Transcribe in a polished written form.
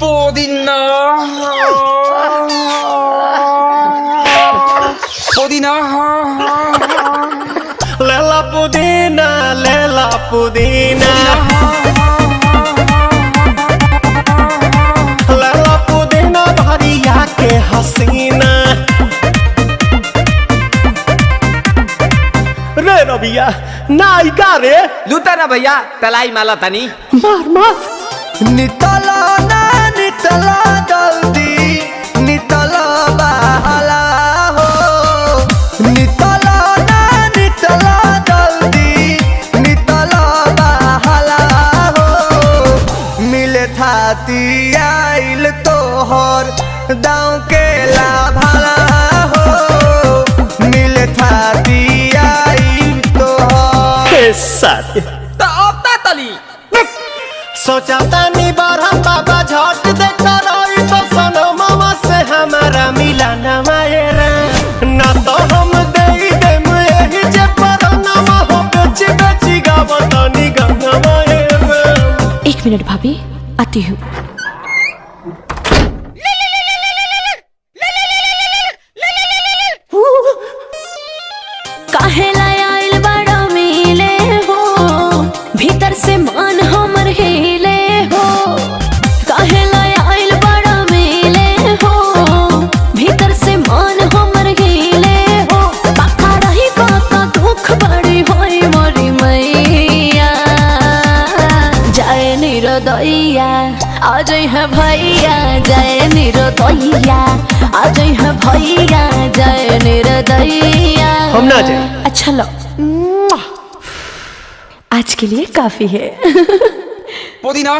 पुदीना पुदीना लेला पुदीना लेला पुदीना लेला पुदीना भरिया के हसीना रे रबिया नायिका रे लूटा ना भैया तलाई माला तनी मार मार नितला ना नितला जल्दी नितला बहला हो नितला ना नितला जल्दी नितला बहला हो मिले थाती आइल तोहर दाँव के लाभला हो मिले थाती आइल तोहर साथी तो अब ता तली सोचा तानी बारह बाबा झट देखा रही तो सनो मामा से हमारा मिला न मायरा ना तो हम दे देम यही जे पर नामा हो बेची बेची गावतानी गंगा मायरा। 1 मिनट भाभी आती हूँ। काहेला आइल बड़ा मिले हो भीतर से मान हमर हिले हो काहेला आइल बड़ा मिले हो भीतर से मान हमर हिले हो पाका रही पाका दुख बड़ी होई मोरी मैया जाए निरोदैया आज है भैया जाए निरोदैया आज है भैया जाए निरोदैया हम ना जाए अच्छा लो आज के लिए काफी है पुदीना